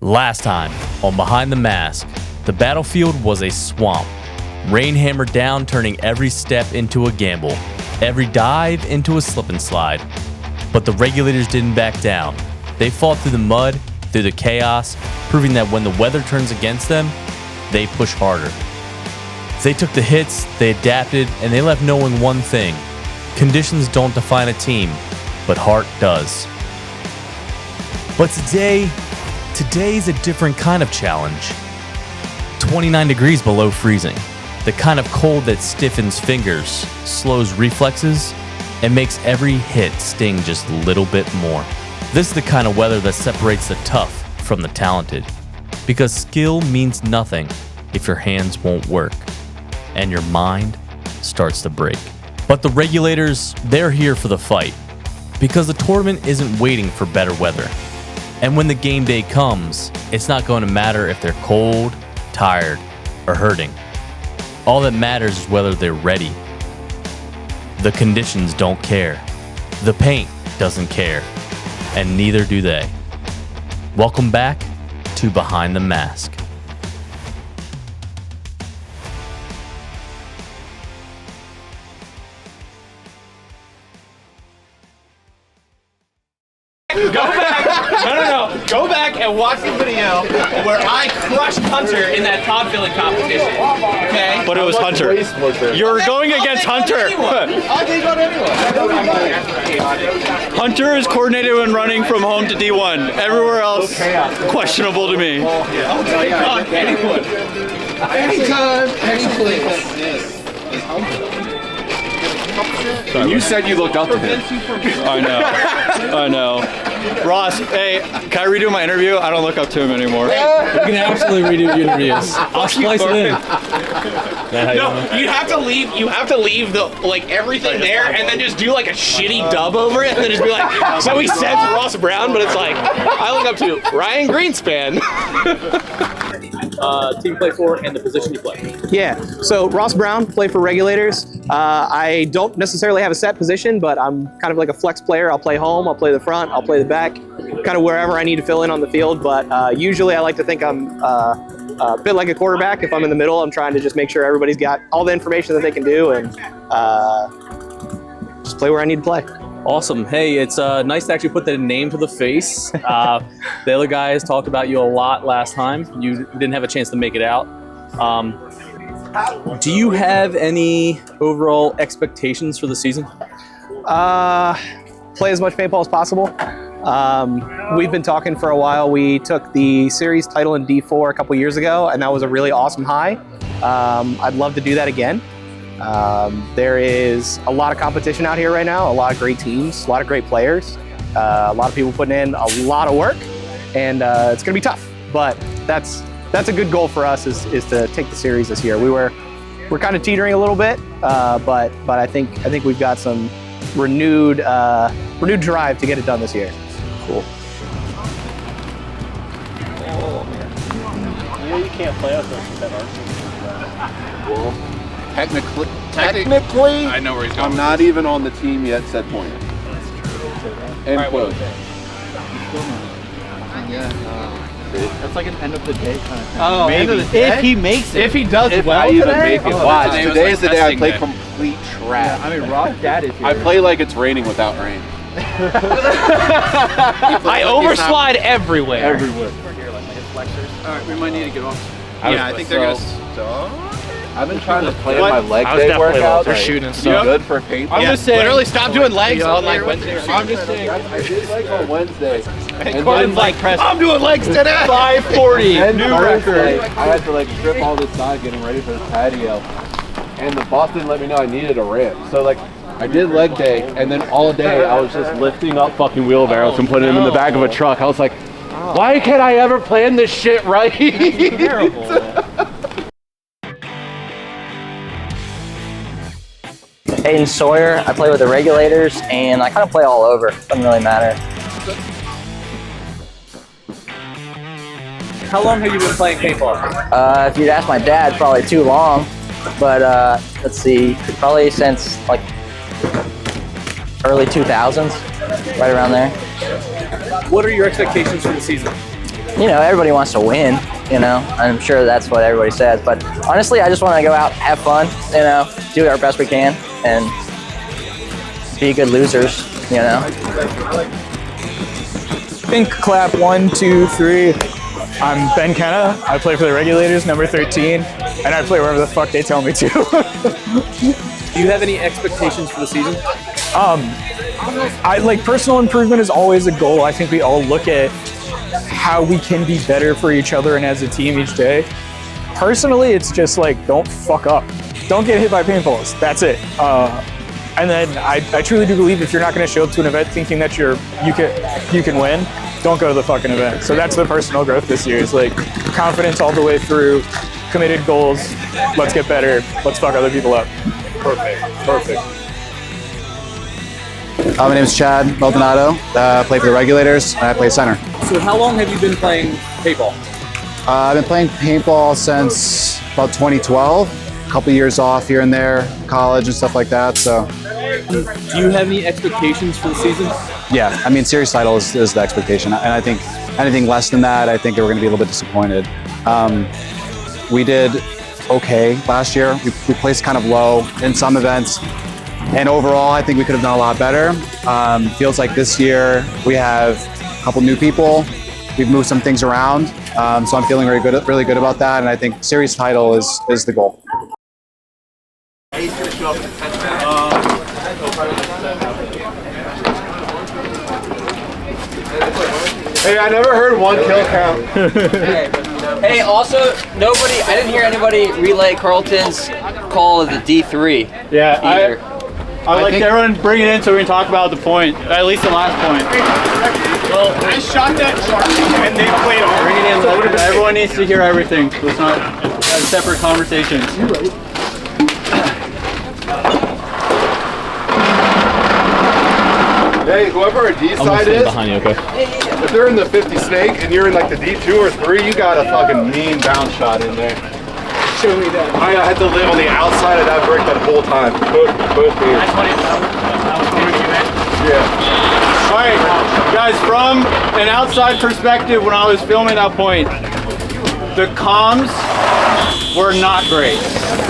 Last time, on Behind the Mask, the battlefield was a swamp. Rain hammered down, turning every step into a gamble, every dive into a slip and slide. But the Regulators didn't back down. They fought through the mud, through the chaos, proving that when the weather turns against them, they push harder. They took the hits, they adapted, and they left knowing one thing. Conditions don't define a team, but heart does. But today's a different kind of challenge. 29 degrees below freezing. The kind of cold that stiffens fingers, slows reflexes, and makes every hit sting just a little bit more. This is the kind of weather that separates the tough from the talented. Because skill means nothing if your hands won't work, and your mind starts to break. But the Regulators, they're here for the fight. Because the tournament isn't waiting for better weather. And when the game day comes, it's not going to matter if they're cold, tired, or hurting. All that matters is whether they're ready. The conditions don't care. The paint doesn't care. And neither do they. Welcome back to Behind the Mask. Go back. No. Go back and watch the video where I crushed Hunter in that pod filling competition. Okay? But it was Hunter. You're going against Hunter. I'll take on anyone. Hunter is coordinated when running from home to D1. Everywhere else, questionable to me. I'll take on anyone. Anytime, any place. You said you looked up to him. I know. Ross, hey, can I redo my interview? I don't look up to him anymore. You can absolutely redo your interviews. I'll splice it in. No, you have to leave. You have to leave the everything there, and then just do like a shitty dub over it, and then just be like, "So he says Ross Brown," but it's like I look up to Ryan Greenspan. Team play for and the position you play. Yeah, so Ross Brown, play for Regulators. I don't necessarily have a set position, but I'm kind of like a flex player. I'll play home, I'll play the front, I'll play the back, kind of wherever I need to fill in on the field. But usually I like to think I'm a bit like a quarterback. If I'm in the middle, I'm trying to just make sure everybody's got all the information that they can do and just play where I need to play. Awesome. Hey, it's nice to actually put the name to the face. The other guys talked about you a lot last time. You didn't have a chance to make it out. Do you have any overall expectations for the season? Play as much paintball as possible. We've been talking for a while. We took the series title in D4 a couple years ago, and that was a really awesome high. I'd love to do that again. There is a lot of competition out here right now, a lot of great teams, a lot of great players, a lot of people putting in a lot of work, and it's going to be tough. But that's a good goal for us is to take the series this year. We're kind of teetering a little bit, but I think we've got some renewed drive to get it done this year. Cool. Oh man. Yeah, you can't play out there with that Well, technically, I know where he's going. I'm not even on the team yet, said point. End quote. That's like an end of the day kind of thing. Oh, maybe. If he makes it. If he does If well I even today, make it, watch. Today's the day I play complete trash. I mean, Rock's dad is here. I play like it's raining without rain. I overslide everywhere. Everywhere. Alright, we might need to get off. Yeah, I think they're gonna. I've been trying to plan my leg day workout. They're shooting So stuff. good for paintball. I'm just saying. Literally, stop doing legs on like Wednesday. I'm just saying. I did legs on Wednesday. And Gordon's like, I'm doing legs today. 540, then new Thursday, record. I had to strip all this side getting ready for the patio. And the boss didn't let me know I needed a ramp. So I did leg day, and then all day I was just lifting up fucking wheelbarrows and putting them in the back of a truck. I was like, why can't I ever plan this shit right? Terrible. Hayden Sawyer, I play with the Regulators, and I kind of play all over. Doesn't really matter. How long have you been playing paintball? If you'd ask my dad, probably too long. But let's see, probably since early 2000s, right around there. What are your expectations for the season? you know, everybody wants to win, you know. I'm sure that's what everybody says. But honestly, I just want to go out, have fun, you know, do our best we can, and be good losers, you know. Think clap 1, 2, 3. I'm Ben Kenna. I play for the Regulators, number 13, and I play wherever the fuck they tell me to. Do you have any expectations for the season? I like personal improvement is always a goal. I think we all look at how we can be better for each other and as a team each day. Personally, it's just like, don't fuck up. Don't get hit by paintballs. That's it. And then I truly do believe if you're not going to show up to an event thinking that you can win, don't go to the fucking event. So that's the personal growth this year. Is like confidence all the way through, committed goals. Let's get better. Let's fuck other people up. Perfect. My name is Chad Maldonado. I play for the Regulators, and I play center. So how long have you been playing paintball? I've been playing paintball since about 2012. A couple years off here and there, college and stuff like that. So, do you have any expectations for the season? yeah, I mean, series title is the expectation, and I think anything less than that, I think we're going to be a little bit disappointed. We did okay last year. We placed kind of low in some events. And overall, I think we could have done a lot better. Feels like this year we have a couple new people. We've moved some things around, so I'm feeling really good about that. And I think series title is the goal. Hey, I never heard one kill count. Hey, also, I didn't hear anybody relay Carlton's call of the D3. Yeah, either. I like everyone bring it in so we can talk about the point, at least the last point. Well, I shot that Charlie and they played all. Bring it in. Everyone needs to hear everything. Let's not have separate conversations. Hey, whoever a D side is, behind you, okay? if they're in the 50 snake and you're in like the D2 or 3, you got a fucking mean bounce shot in there. Show me that. I had to live on the outside of that brick that whole time. Both hands. Yeah. All right, guys, from an outside perspective, when I was filming that point, the comms were not great.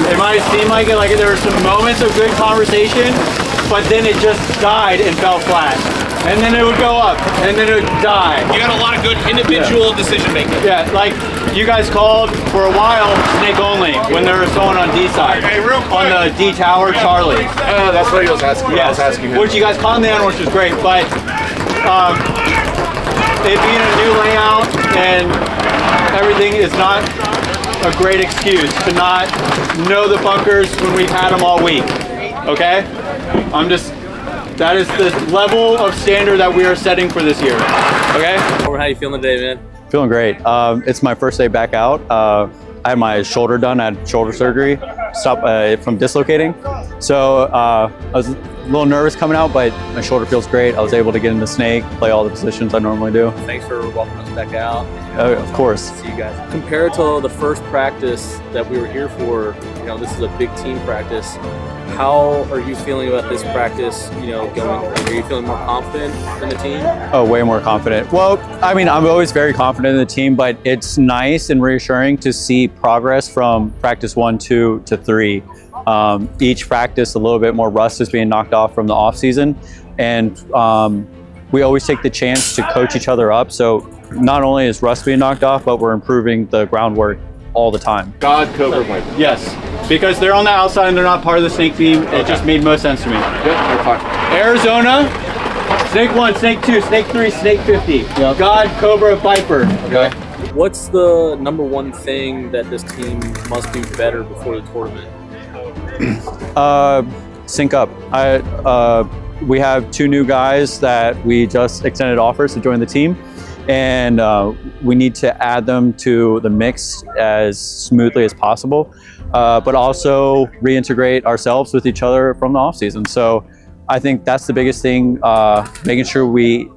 It might seem like it, like there were some moments of good conversation, but then it just died and fell flat. And then it would go up, and then it would die. You got a lot of good individual decision making. Yeah, like you guys called for a while snake only when there was someone on D side. Hey, real quick. On the D tower, Charlie. That's what he was asking. Yes. I was asking him. Which you guys called in, which is great, but it being a new layout and everything is not a great excuse to not know the bunkers when we've had them all week. Okay? That is the level of standard that we are setting for this year. Okay? How you feeling today, man? Feeling great. It's my first day back out. I had my shoulder done. I had shoulder surgery, from dislocating. So I was a little nervous coming out, but my shoulder feels great. I was able to get into snake, play all the positions I normally do. Thanks for welcoming us back out. Of course. See you guys. Compared to the first practice that we were here for, this is a big team practice. How are you feeling about this practice, going? Are you feeling more confident in the team? Oh, way more confident. Well, I mean, I'm always very confident in the team, but it's nice and reassuring to see progress from practice 1, 2 to 3. Each practice, a little bit more rust is being knocked off from the off season. And we always take the chance to coach each other up. So not only is rust being knocked off, but we're improving the groundwork all the time. God Cobra Viper. Yes, because they're on the outside and they're not part of the snake team. It just made most sense to me. Good, you're fine. Arizona, snake 1, snake 2, snake 3, snake 50. Yep. God Cobra Viper. Okay. What's the number one thing that this team must do better before the tournament? Sync up. We have 2 new guys that we just extended offers to join the team, and we need to add them to the mix as smoothly as possible, but also reintegrate ourselves with each other from the off season. So I think that's the biggest thing, making sure we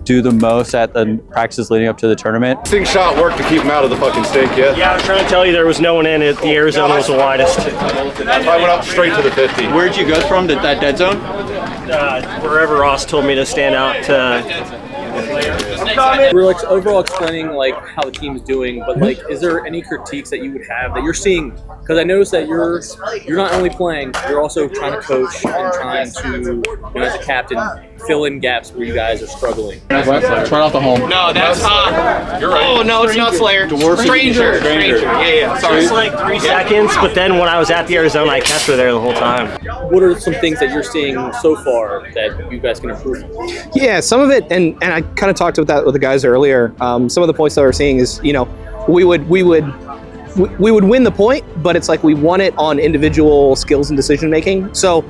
do the most at the practices leading up to the tournament. Sing shot worked to keep him out of the fucking stink, yeah? Yeah, I was trying to tell you there was no one in it. The Arizona was the widest. I went up straight to the 50. Where'd you go from, that dead zone? Wherever Ross told me to stand out to We're like overall explaining like how the team's doing, but like, is there any critiques that you would have that you're seeing? Because I noticed that you're not only playing, you're also trying to coach and trying to, as a captain, fill in gaps where you guys are struggling. It's right off the home. No, that's You're right. Oh no, it's not Slayer. Stranger. Yeah. Sorry. It's like 3 seconds, but then when I was at the Arizona, I kept her there the whole time. What are some things that you're seeing so far that you guys can improve? Yeah, some of it, and I kind of talked about that with the guys earlier. Some of the points that we're seeing is, we would win the point, but it's like we won it on individual skills and decision making. So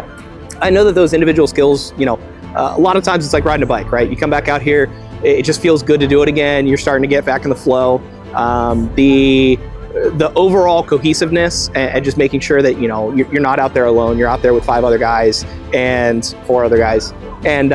I know that those individual skills, a lot of times it's like riding a bike, right? You come back out here, it just feels good to do it again. You're starting to get back in the flow. The overall cohesiveness and just making sure that you're not out there alone. You're out there with 5 other guys and 4 other guys, and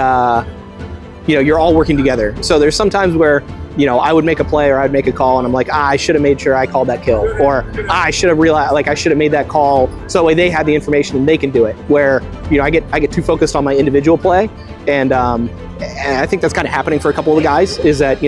you're all working together. So there's some times where I would make a play or I'd make a call and I'm like, I should have made sure I called that kill, or I should have realized, like I should have made that call so that way they had the information and they can do it. Where I get too focused on my individual play, and I think that's kind of happening for a couple of the guys. Is that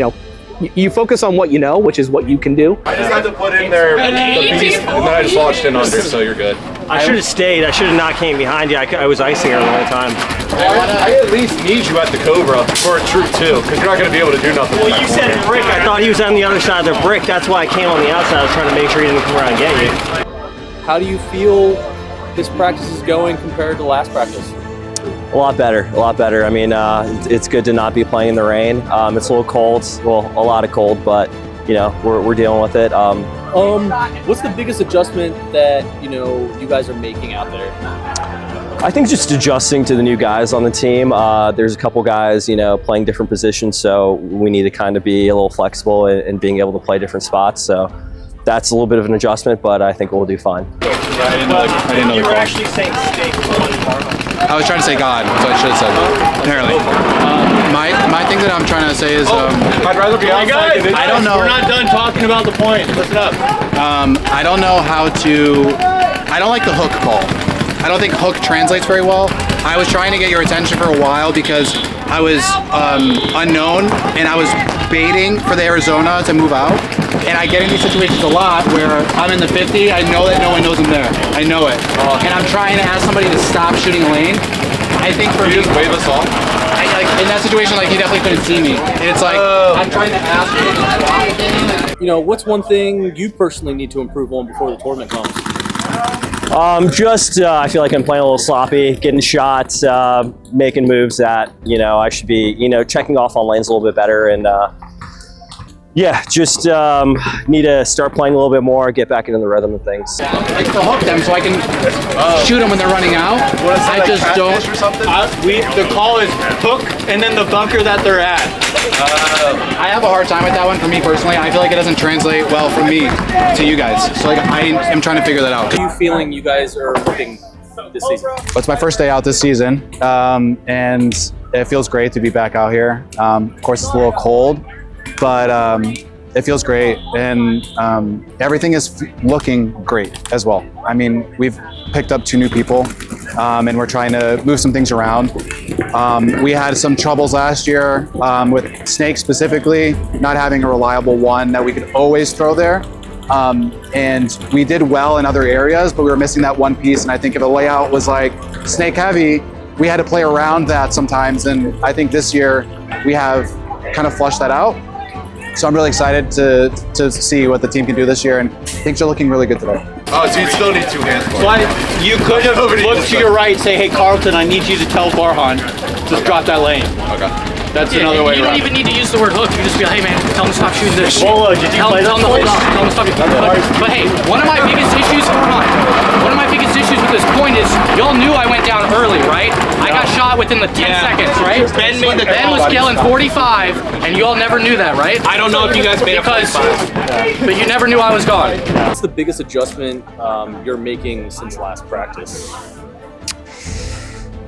you focus on what you know, which is what you can do. I just had to put in there the beast, and then I just launched in under, so you're good. I should have stayed. I should have not came behind you. I was icing her the whole time. I at least need you at the Cobra for a troop too, because you're not going to be able to do nothing. Well, you said brick. I thought he was on the other side of the brick. That's why I came on the outside. I was trying to make sure he didn't come around and get you. How do you feel this practice is going compared to last practice? A lot better. I mean, it's good to not be playing in the rain. It's a little cold, well, a lot of cold, but we're dealing with it. What's the biggest adjustment that you guys are making out there? I think just adjusting to the new guys on the team. There's a couple guys, playing different positions, so we need to kind of be a little flexible in being able to play different spots. So that's a little bit of an adjustment, but I think we'll do fine. I didn't know you were actually saying steak. I was trying to say God, so I should have said that, apparently. My thing that I'm trying to say is, I'd rather be outside. I don't know. We're not done talking about the point. Listen up. I don't know how to, I don't like the hook call. I don't think hook translates very well. I was trying to get your attention for a while because I was unknown and I was baiting for the Arizona to move out. And I get in these situations a lot where I'm in the 50, I know that no one knows I'm there. I know it. And I'm trying to ask somebody to stop shooting lane. I think for me, just wave us off? In that situation, he definitely couldn't see me. And it's like, I'm trying to ask him. What's one thing you personally need to improve on before the tournament comes? I feel like I'm playing a little sloppy, getting shots, making moves that, I should be, checking off on lanes a little bit better, and just need to start playing a little bit more, get back into the rhythm of things. Like to hook them so I can shoot them when they're running out. I just don't. The call is hook and then the bunker that they're at. I have a hard time with that one for me personally. I feel like it doesn't translate well from me to you guys. So I am trying to figure that out. How are you feeling you guys are looking this season? Well, it's my first day out this season, and it feels great to be back out here. Of course, it's a little cold, but it feels great, and everything is looking great as well. I mean, we've picked up 2 new people, and we're trying to move some things around. We had some troubles last year with Snake specifically, not having a reliable one that we could always throw there. And we did well in other areas, but we were missing that one piece. And I think if the layout was like Snake heavy, we had to play around that sometimes. And I think this year we have kind of flushed that out. So I'm really excited to see what the team can do this year, and things are looking really good today. Oh, so you still need 2 hands. So you could have looked to your right, say, hey, Carlton, I need you to tell Farhan, just drop that lane. Okay. That's another way around. You don't even need to use the word hook. You just be like, hey man, tell him to stop shooting this. Whoa, did you play tell that him to hold on. Tell him to stop shooting. But hey, one of my biggest issues, one of my biggest issues with this point is, y'all knew I went down early, right? I got shot within the 10 seconds, right? Ben made the Ben call. was killing 45, and you all never knew that, right? I don't know if you guys made because, but you never knew I was gone. What's the biggest adjustment you're making since last practice?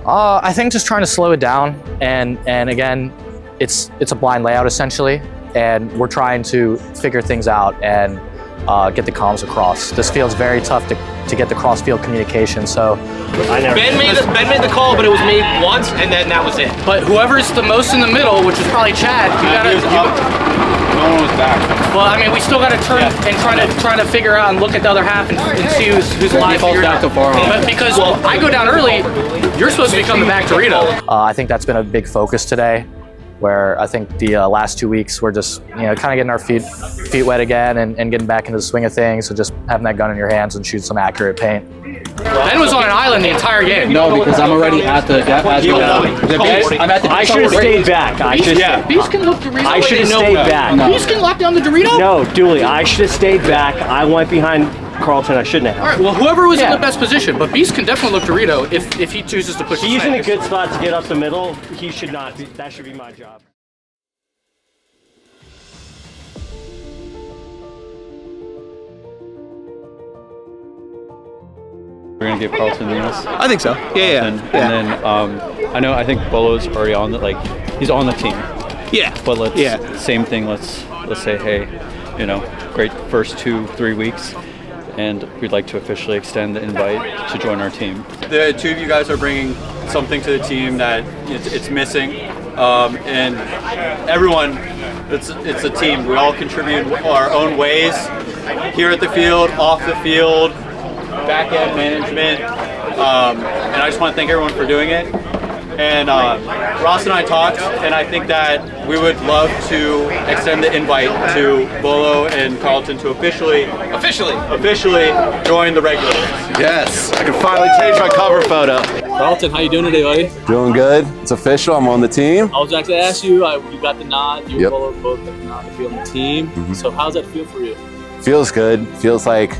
I think just trying to slow it down, and again, it's a blind layout essentially, and we're trying to figure things out, and get the comms across. This field's very tough to get the cross-field communication, so. Ben made the call, but it was made once, and then that was it. But whoever's the most in the middle, which is probably Chad, you gotta. No one was back. Well, I mean, we still got to turn and try to figure out and look at the other half and see who's live. But because I go down early, you're supposed to become the back Dorito. I think that's been a big focus today, where I think the last 2 weeks we're just kind of getting our feet wet again and getting back into the swing of things. So just having that gun in your hands and shoot some accurate paint. Ben was on an island the entire game. No, because I'm already at the I'm at the I should have stayed back. Beast can look Dorito. I should have stayed back. Beast can lock down the Dorito? No, Dooley, I should have stayed back. I went behind Carlton. I shouldn't have. All right, well, whoever was in the best position, but Beast can definitely look Dorito if he chooses to push. He's in a good spot to get up the middle. He should not. That should be my job. We're gonna give Carlton this. I think so. Yeah. And then I think Bolo's already on the he's on the team. Yeah. But same thing. Let's say, hey, great first 2-3 weeks, and we'd like to officially extend the invite to join our team. The two of you guys are bringing something to the team that it's missing, and everyone. It's a team. We all contribute our own ways here at the field, off the field. Back-end management, and I just want to thank everyone for doing it. And Ross and I talked, and I think that we would love to extend the invite to Bolo and Carlton to officially join the Regulators. Yes, I can finally change my cover photo. Carlton, how you doing today, buddy? Doing good. It's official. I'm on the team. I was actually going to ask you, you got the nod. You and Bolo both got the nod to be on the team. So how's that feel for you? Feels good. Feels like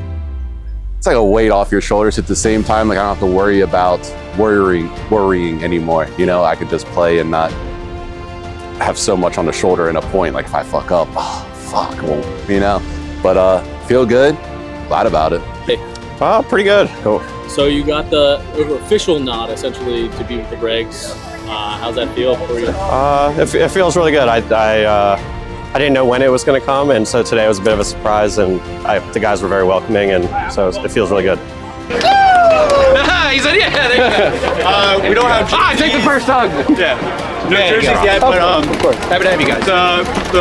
it's like a weight off your shoulders at the same time. Like I don't have to worry about worrying anymore. I could just play and not have so much on the shoulder and a point. Like if I fuck up, But feel good. Glad about it. Hey. Pretty good. Cool. So you got the official nod essentially to be with the Gregs. How's that feel for you? It feels really good. I didn't know when it was going to come, and so today was a bit of a surprise, and the guys were very welcoming, and so it feels really good. He said, yeah. We don't have jerseys. I take the first hug. Yeah. No jerseys yet, but of course. Happy to have you guys. The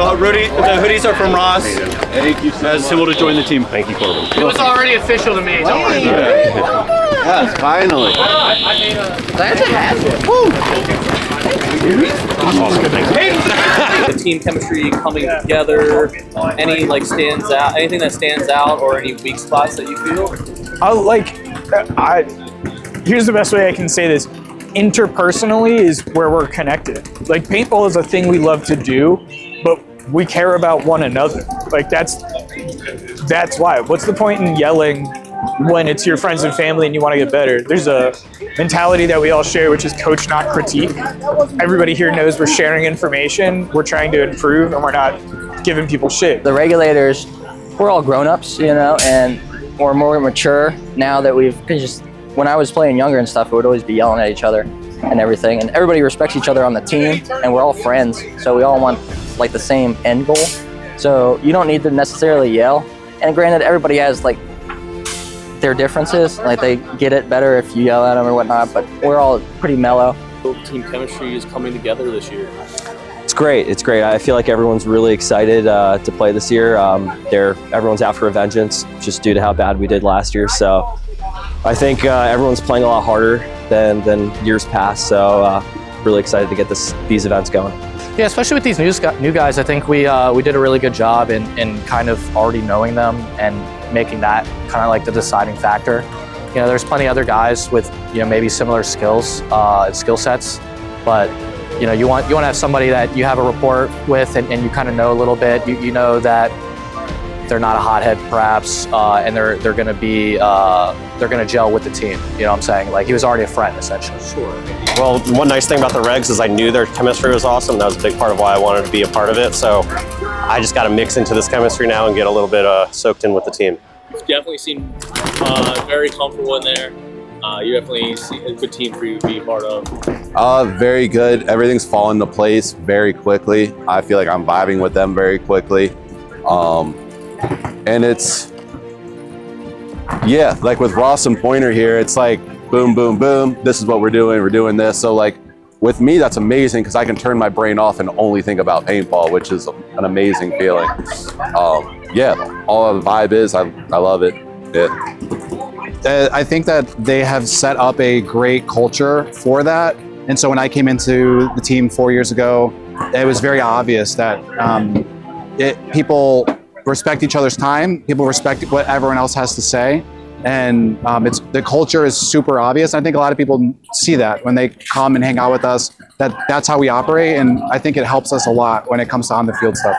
hoodies are from Ross. Thank you. As a symbol to join the team. Thank you, Corbin. It was already official to me. Don't worry about it. Yes, finally. That's a hat. The team chemistry coming together. Anything that stands out, or any weak spots that you feel? Here's the best way I can say this. Interpersonally is where we're connected. Like paintball is a thing we love to do, but we care about one another. Like that's why. What's the point in yelling when it's your friends and family and you want to get better? There's a mentality that we all share, which is coach, not critique. Everybody here knows we're sharing information, we're trying to improve, and we're not giving people shit. The Regulators, we're all grown-ups, and we're more mature now that when I was playing younger and stuff, we would always be yelling at each other and everything, and everybody respects each other on the team, and we're all friends, so we all want the same end goal. So you don't need to necessarily yell, and granted, everybody has their differences, they get it better if you yell at them or whatnot, but we're all pretty mellow. Team chemistry is coming together this year. It's great. It's great. I feel like everyone's really excited to play this year. Everyone's out for a vengeance just due to how bad we did last year. So I think everyone's playing a lot harder than years past. So really excited to get these events going. Yeah, especially with these new guys, I think we did a really good job in kind of already knowing them and making that kind of the deciding factor. There's plenty of other guys with maybe similar skills and skill sets, but you want to have somebody that you have a rapport with and you kind of know a little bit. You know that they're not a hothead perhaps, and they're going to be they're going to gel with the team. You know what I'm saying? He was already a friend essentially. Sure. Well, one nice thing about the Regs is I knew their chemistry was awesome. That was a big part of why I wanted to be a part of it. So I just got to mix into this chemistry now and get a little bit soaked in with the team. You definitely seem very comfortable in there. You definitely see a good team for you to be a part of. Very good. Everything's fallen into place very quickly. I feel like I'm vibing with them very quickly. And it's Yeah, like with Ross and Pointer here, it's like boom, boom, boom. This is what we're doing this. So like with me, that's amazing because I can turn my brain off and only think about paintball, which is an amazing feeling. Yeah, all the vibe is, I love it. Yeah. I think that they have set up a great culture for that. And so when I came into the team 4 years ago, it was very obvious that people respect each other's time. People respect what everyone else has to say. And the culture is super obvious. I think a lot of people see that when they come and hang out with us, that's how we operate. And I think it helps us a lot when it comes to on the field stuff.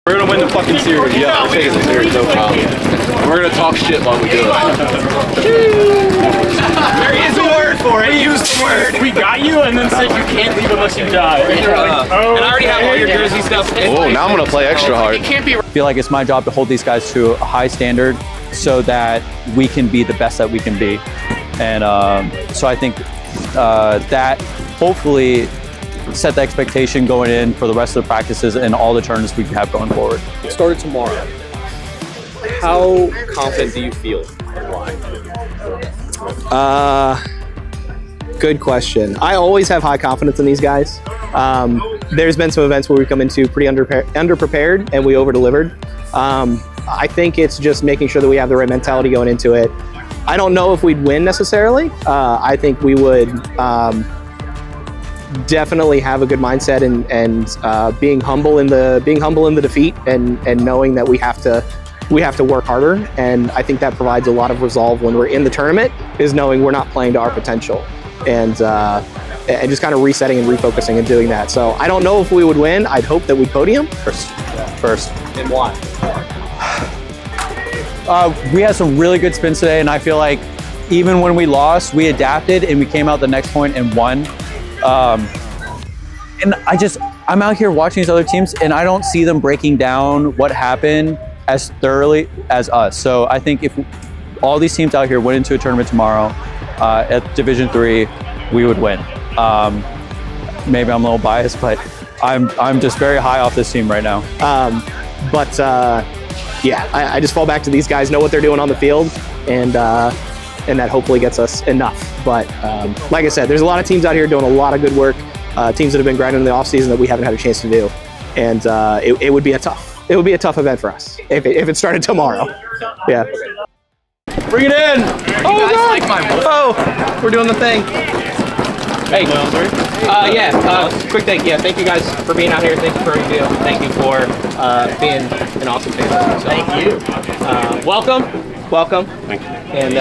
We're gonna win the fucking series. Yeah, we're taking the series, no problem. And we're gonna talk shit while we do it. There is a word for it. Use the word. We got you, and then said you can't leave unless you die. And I already have all your jersey stuff. Oh, now I'm gonna play extra hard. It can't be. I feel like it's my job to hold these guys to a high standard so that we can be the best that we can be. And so I think that hopefully set the expectation going in for the rest of the practices and all the tournaments we have going forward. It started tomorrow. How confident do you feel and why? Good question. I always have high confidence in these guys. There's been some events where we come into pretty underprepared and we over-delivered. I think it's just making sure that we have the right mentality going into it. I don't know if we'd win necessarily. I think we would definitely have a good mindset and being humble in the defeat and knowing that we have to work harder. And I think that provides a lot of resolve when we're in the tournament, is knowing we're not playing to our potential and just kind of resetting and refocusing and doing that. So I don't know if we would win. I'd hope that we'd podium first. And why? We had some really good spins today, and I feel like even when we lost, we adapted and we came out the next point and won. And I'm out here watching these other teams and I don't see them breaking down what happened as thoroughly as us. So I think if all these teams out here went into a tournament tomorrow at Division 3, we would win. Maybe I'm a little biased, but I'm just very high off this team right now. Yeah, I just fall back to these guys know what they're doing on the field, and that hopefully gets us enough. But like I said, there's a lot of teams out here doing a lot of good work, teams that have been grinding in the offseason that we haven't had a chance to do, and it would be a tough event for us if it started tomorrow. Yeah. Bring it in. Oh, God. Oh, we're doing the thing. Hey, quick thing. Yeah, thank you guys for being out here. Thank you for your deal. Thank you for being an awesome fan. So, thank you. Welcome. Thank you. And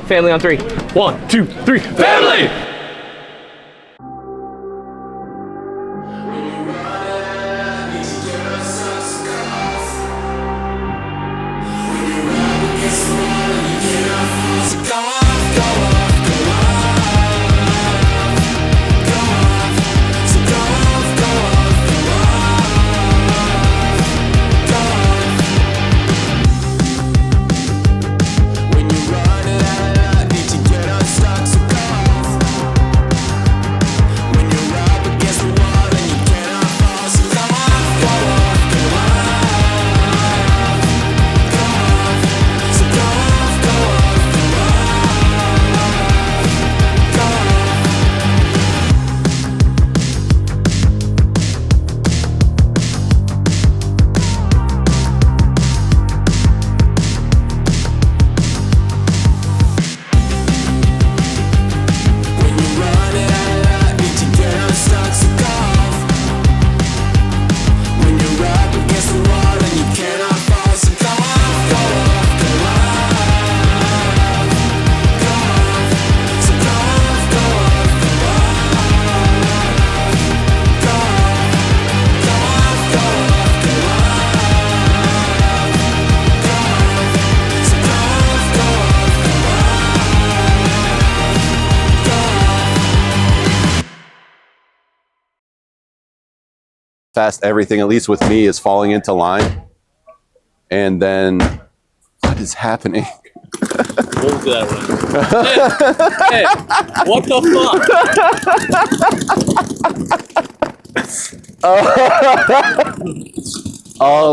family on 3. 1, 2, 3. Family! Fast everything, at least with me, is falling into line. And then, what is happening? We'll do that one. Hey, what the fuck? Oh.